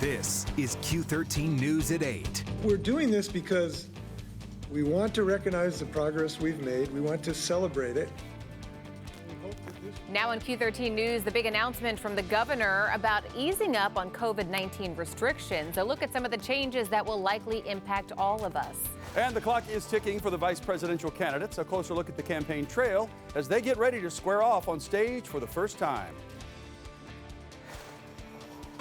This is Q13 News at 8. We're doing this because we want to recognize the progress we've made. We want to celebrate it. Now on Q13 News, the big announcement from the governor about easing up on COVID-19 restrictions. A look at some of the changes that will likely impact all of us. And the clock is ticking for the vice presidential candidates. A closer look at the campaign trail as they get ready to square off on stage for the first time.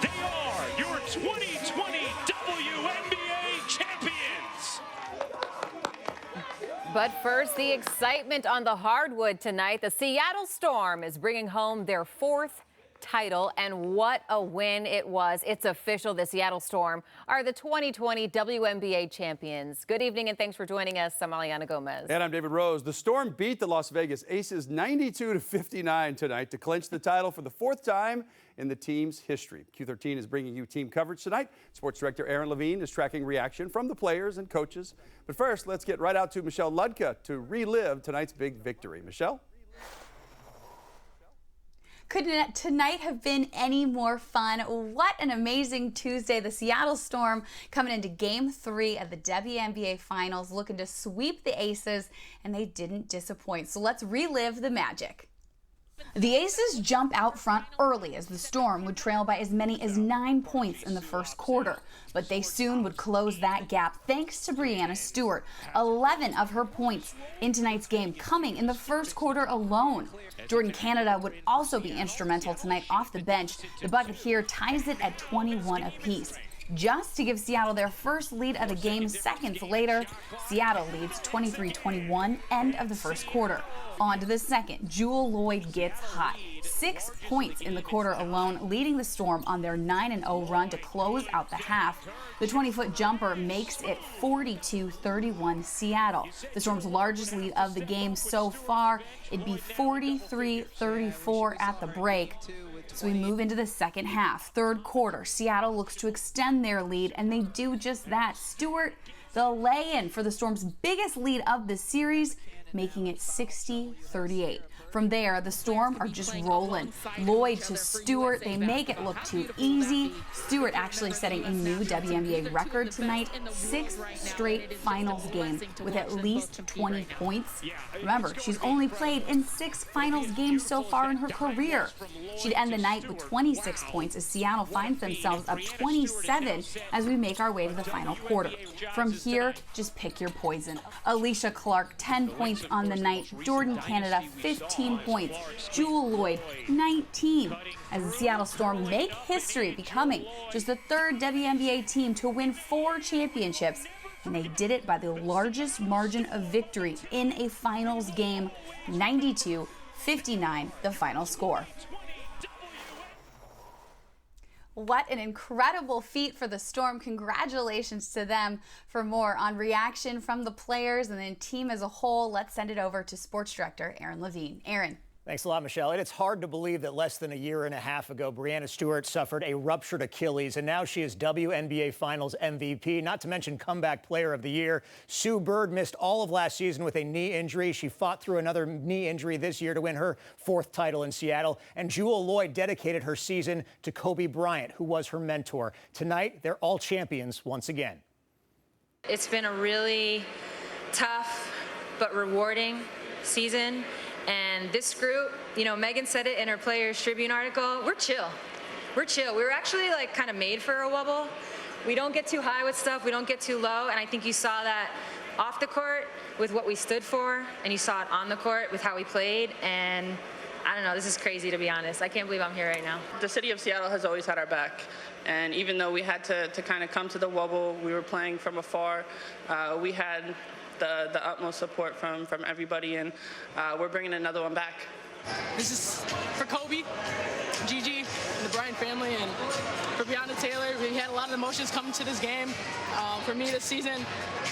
They are your 2020 WNBA champions. But first, the excitement on the hardwood tonight. The Seattle Storm is bringing home their fourth title, and what a win it was. It's official. The Seattle Storm are the 2020 WNBA champions. Good evening, and thanks for joining us. I'm Aliana Gomez. And I'm David Rose. The Storm beat the Las Vegas Aces 92-59 tonight to clinch the title for the fourth time in the team's history. Q13 is bringing you team coverage tonight. Sports director Aaron Levine is tracking reaction from the players and coaches. But first, let's get right out to Michelle Ludka to relive tonight's big victory. Michelle? Could tonight have been any more fun? What an amazing Tuesday. The Seattle Storm coming into Game 3 of the WNBA Finals, looking to sweep the Aces, and they didn't disappoint. So let's relive the magic. The Aces jump out front early as the Storm would trail by as many as 9 points in the first quarter. But they soon would close that gap thanks to Breanna Stewart. 11 of her points in tonight's game coming in the first quarter alone. Jordan Canada would also be instrumental tonight off the bench. The bucket here ties it at 21 apiece. Just to give Seattle their first lead of the game seconds later, Seattle leads 23-21, end of the first quarter. On to the second, Jewell Loyd gets hot. 6 points in the quarter alone, leading the Storm on their 9-0 run to close out the half. The 20-foot jumper makes it 42-31 Seattle. The Storm's largest lead of the game so far. It'd be 43-34 at the break. So we move into the second half. Third quarter, Seattle looks to extend their lead, and they do just that. Stewart, the lay-in for the Storm's biggest lead of the series, making it 60-38. From there, the Storm are just rolling. Loyd to Stewart, they make it look too easy. Stewart actually setting a new WNBA record tonight, 6th straight finals game with at least 20 points. Remember, she's only played in 6 finals games so far in her career. She'd end the night with 26 points as Seattle finds themselves up 27 as we make our way to the final quarter. From here, just pick your poison. Alicia Clark, 10 points on the night. Jordan Canada, 15 points. Jewell Loyd, 19. As the Seattle Storm make history, becoming just the third WNBA team to win 4 championships. And they did it by the largest margin of victory in a finals game, 92-59, the final score. What an incredible feat for the Storm. Congratulations to them. For more on reaction from the players and the team as a whole, let's send it over to sports director Aaron Levine. Aaron. Thanks a lot, Michelle. And it's hard to believe that less than a year and a half ago, Breanna Stewart suffered a ruptured Achilles, and now she is WNBA Finals MVP, not to mention Comeback Player of the Year. Sue Bird missed all of last season with a knee injury. She fought through another knee injury this year to win her 4th title in Seattle. And Jewell Loyd dedicated her season to Kobe Bryant, who was her mentor. Tonight, they're all champions once again. It's been a really tough but rewarding season. And this group, you know, Megan said it in her Players Tribune article, we're chill. We're chill. We were actually like kind of made for a wobble. We don't get too high with stuff. We don't get too low. And I think you saw that off the court with what we stood for, and you saw it on the court with how we played. And I don't know, this is crazy, to be honest. I can't believe I'm here right now. The city of Seattle has always had our back. And even though we had to kind of come to the wobble, we were playing from afar, we had the utmost support from everybody, and we're bringing another one back. This is for Kobe, Gigi, and the Bryant family, and for Breanna Taylor. We had a lot of emotions coming to this game. For me this season,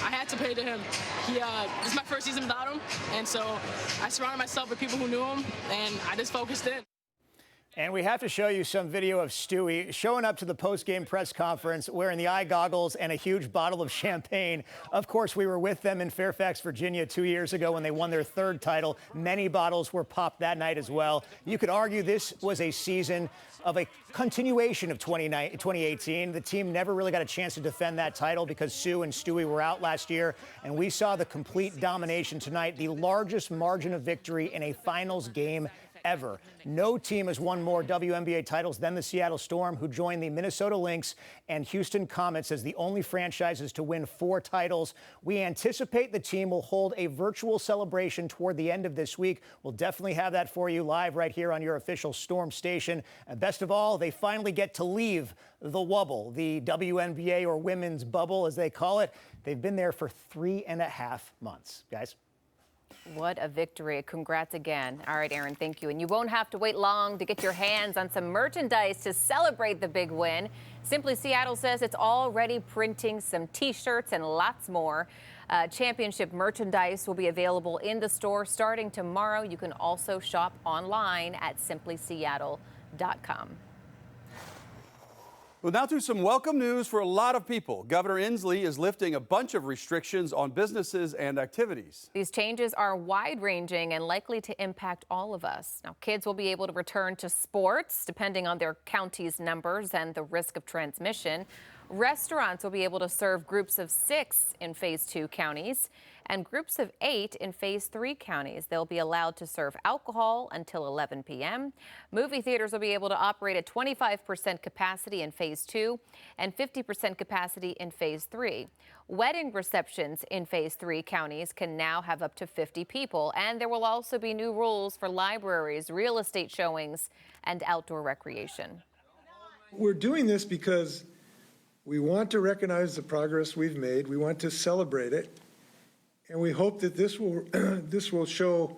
I had to pay to him. This is my first season without him, and so I surrounded myself with people who knew him, and I just focused in. And we have to show you some video of Stewie showing up to the post-game press conference wearing the eye goggles and a huge bottle of champagne. Of course, we were with them in Fairfax, Virginia 2 years ago when they won their third title. Many bottles were popped that night as well. You could argue this was a season of a continuation of 2018. The team never really got a chance to defend that title because Sue and Stewie were out last year. And we saw the complete domination tonight, the largest margin of victory in a finals game ever. No team has won more WNBA titles than the Seattle Storm, who joined the Minnesota Lynx and Houston Comets as the only franchises to win 4 titles. We anticipate the team will hold a virtual celebration toward the end of this week. We'll definitely have that for you live right here on your official Storm station. And best of all, they finally get to leave the wubble, the WNBA or women's bubble, as they call it. They've been there for 3.5 months, guys. What a victory. Congrats again. All right, Aaron, thank you. And you won't have to wait long to get your hands on some merchandise to celebrate the big win. Simply Seattle says it's already printing some T-shirts and lots more. Championship merchandise will be available in the store starting tomorrow. You can also shop online at simplyseattle.com. Well, now to some welcome news for a lot of people. Governor Inslee is lifting a bunch of restrictions on businesses and activities. These changes are wide-ranging and likely to impact all of us. Now, kids will be able to return to sports depending on their county's numbers and the risk of transmission. Restaurants will be able to serve groups of 6 in Phase 2 counties and groups of 8 in Phase 3 counties. They'll be allowed to serve alcohol until 11 p.m. Movie theaters will be able to operate at 25% capacity in Phase 2 and 50% capacity in Phase 3. Wedding receptions in Phase 3 counties can now have up to 50 people, and there will also be new rules for libraries, real estate showings, and outdoor recreation. We're doing this because we want to recognize the progress we've made. We want to celebrate it. And we hope that this will show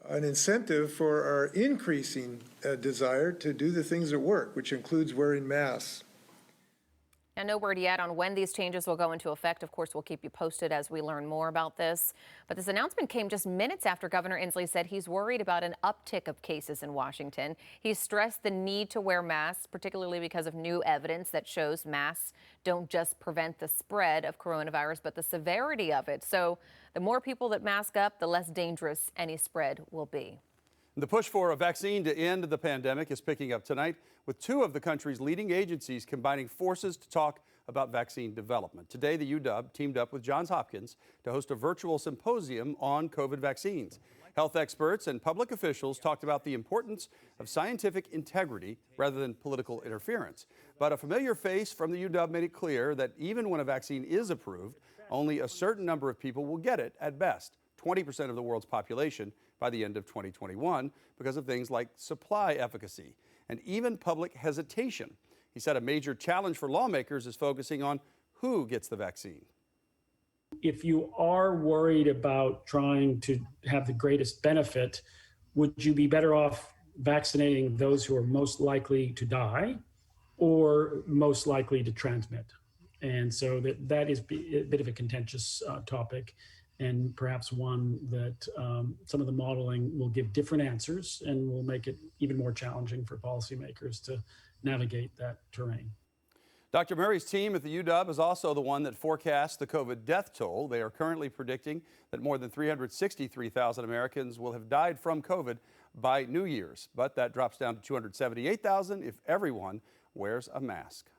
an incentive for our increasing desire to do the things that work, which includes wearing masks. Now, no word yet on when these changes will go into effect. Of course, we'll keep you posted as we learn more about this. But this announcement came just minutes after Governor Inslee said he's worried about an uptick of cases in Washington. He stressed the need to wear masks, particularly because of new evidence that shows masks don't just prevent the spread of coronavirus, but the severity of it. So the more people that mask up, the less dangerous any spread will be. The push for a vaccine to end the pandemic is picking up tonight, with 2 of the country's leading agencies combining forces to talk about vaccine development. Today, the UW teamed up with Johns Hopkins to host a virtual symposium on COVID vaccines. Health experts and public officials talked about the importance of scientific integrity rather than political interference. But a familiar face from the UW made it clear that even when a vaccine is approved, only a certain number of people will get it at best, 20% of the world's population by the end of 2021, because of things like supply efficacy and even public hesitation. He said a major challenge for lawmakers is focusing on who gets the vaccine. If you are worried about trying to have the greatest benefit, would you be better off vaccinating those who are most likely to die or most likely to transmit? And so that is a bit of a contentious topic, and perhaps one that some of the modeling will give different answers and will make it even more challenging for policymakers to navigate that terrain. Dr. Murray's team at the UW is also the one that forecasts the COVID death toll. They are currently predicting that more than 363,000 Americans will have died from COVID by New Year's, but that drops down to 278,000 if everyone wears a mask.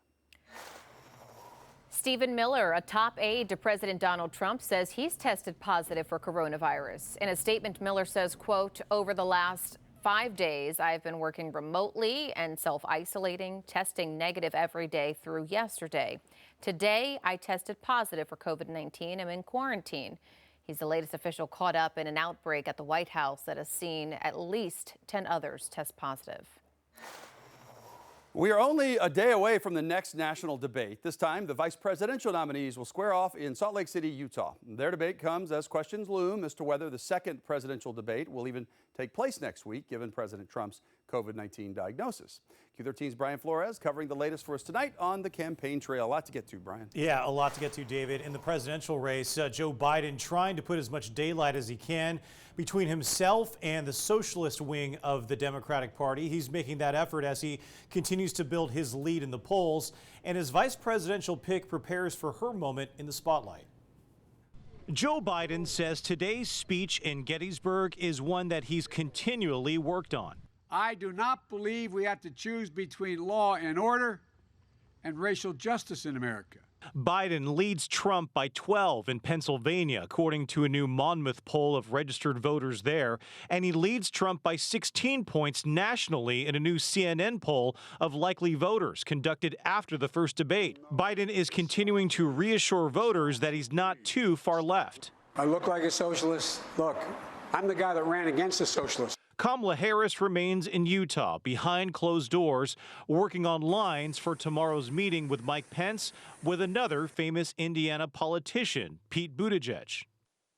Stephen Miller, a top aide to President Donald Trump, says he's tested positive for coronavirus. In a statement, Miller says, quote, "Over the last 5 days, I've been working remotely and self-isolating, testing negative every day through yesterday. Today, I tested positive for COVID-19. I'm in quarantine." He's the latest official caught up in an outbreak at the White House that has seen at least 10 others test positive. We are only a day away from the next national debate. This time, the vice presidential nominees will square off in Salt Lake City, Utah. Their debate comes as questions loom as to whether the second presidential debate will even take place next week, given President Trump's COVID-19 diagnosis. Q13's Brian Flores covering the latest for us tonight on the campaign trail. A lot to get to, Brian. Yeah, a lot to get to, David. In the presidential race, Joe Biden trying to put as much daylight as he can between himself and the socialist wing of the Democratic Party. He's making that effort as he continues to build his lead in the polls, and his vice presidential pick prepares for her moment in the spotlight. Joe Biden says today's speech in Gettysburg is one that he's continually worked on. I do not believe we have to choose between law and order and racial justice in America. Biden leads Trump by 12 in Pennsylvania, according to a new Monmouth poll of registered voters there. And he leads Trump by 16 points nationally in a new CNN poll of likely voters conducted after the first debate. Biden is continuing to reassure voters that he's not too far left. I look like a socialist. Look, I'm the guy that ran against the socialists. Kamala Harris remains in Utah, behind closed doors, working on lines for tomorrow's meeting with Mike Pence with another famous Indiana politician, Pete Buttigieg.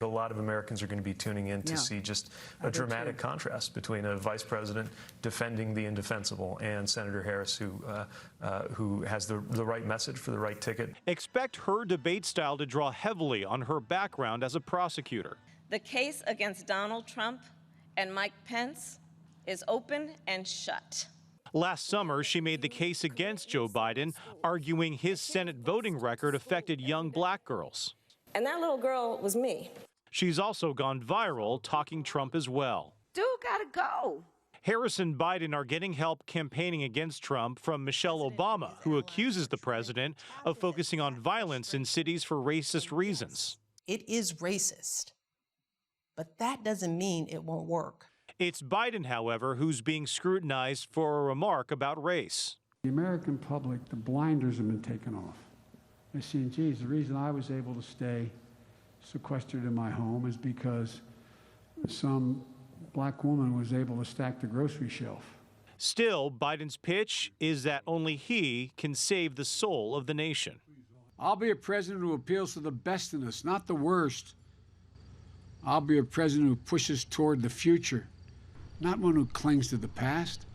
A lot of Americans are going to be tuning in to see just a dramatic contrast between a vice president defending the indefensible and Senator Harris, who has the right message for the right ticket. Expect her debate style to draw heavily on her background as a prosecutor. The case against Donald Trump and Mike Pence is open and shut. Last summer, she made the case against Joe Biden, arguing his Senate voting record affected young black girls. And that little girl was me. She's also gone viral talking Trump as well. Dude gotta go. Harris and Biden are getting help campaigning against Trump from Michelle Obama, who accuses the president of focusing on violence in cities for racist reasons. It is racist, but that doesn't mean it won't work. It's Biden, however, who's being scrutinized for a remark about race. The American public, the blinders have been taken off. They're saying, geez, the reason I was able to stay sequestered in my home is because some black woman was able to stack the grocery shelf. Still, Biden's pitch is that only he can save the soul of the nation. I'll be a president who appeals to the best in us, not the worst. I'll be a president who pushes toward the future, not one who clings to the past.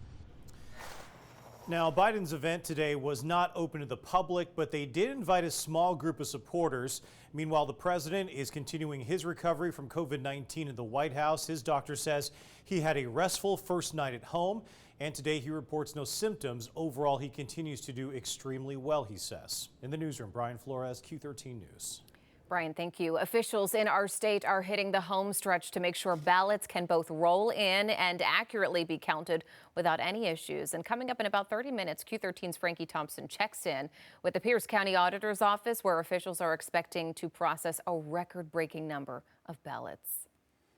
Now, Biden's event today was not open to the public, but they did invite a small group of supporters. Meanwhile, the president is continuing his recovery from COVID-19 in the White House. His doctor says he had a restful first night at home, and today he reports no symptoms. Overall, he continues to do extremely well, he says. In the newsroom, Brian Flores, Q13 News. Brian, thank you. Officials in our state are hitting the home stretch to make sure ballots can both roll in and accurately be counted without any issues. And coming up in about 30 minutes, Q13's Frankie Thompson checks in with the Pierce County Auditor's Office, where officials are expecting to process a record-breaking number of ballots.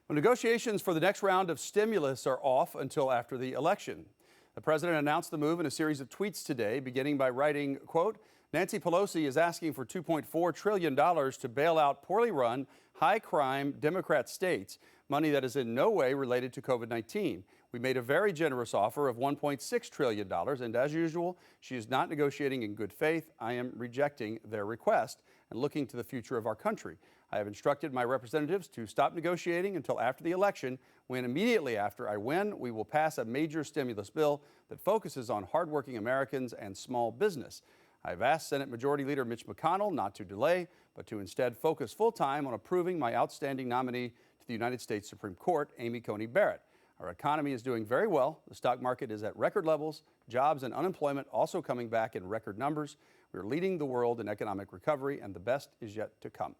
Well, negotiations for the next round of stimulus are off until after the election. The president announced the move in a series of tweets today, beginning by writing, quote, Nancy Pelosi is asking for $2.4 trillion to bail out poorly run, high-crime Democrat states, money that is in no way related to COVID-19. We made a very generous offer of $1.6 trillion, and as usual, she is not negotiating in good faith. I am rejecting their request and looking to the future of our country. I have instructed my representatives to stop negotiating until after the election, when immediately after I win, we will pass a major stimulus bill that focuses on hardworking Americans and small business. I've asked Senate Majority Leader Mitch McConnell not to delay, but to instead focus full-time on approving my outstanding nominee to the United States Supreme Court, Amy Coney Barrett. Our economy is doing very well. The stock market is at record levels. Jobs and unemployment also coming back in record numbers. We're leading the world in economic recovery, and the best is yet to come.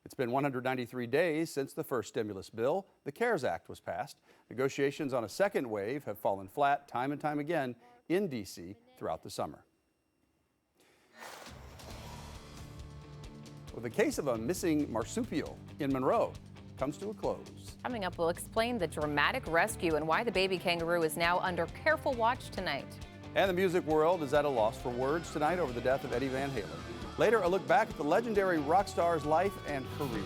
It's been 193 days since the first stimulus bill, the CARES Act, was passed. Negotiations on a second wave have fallen flat time and time again in D.C. throughout the summer. Well, the case of a missing marsupial in Monroe comes to a close. Coming up, we'll explain the dramatic rescue and why the baby kangaroo is now under careful watch tonight. And the music world is at a loss for words tonight over the death of Eddie Van Halen. Later, a look back at the legendary rock star's life and career.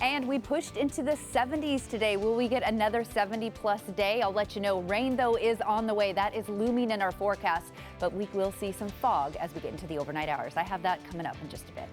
And we pushed into the 70s today. Will we get another 70-plus day? I'll let you know. Rain, though, is on the way. That is looming in our forecast, but we will see some fog as we get into the overnight hours. I have that coming up in just a bit.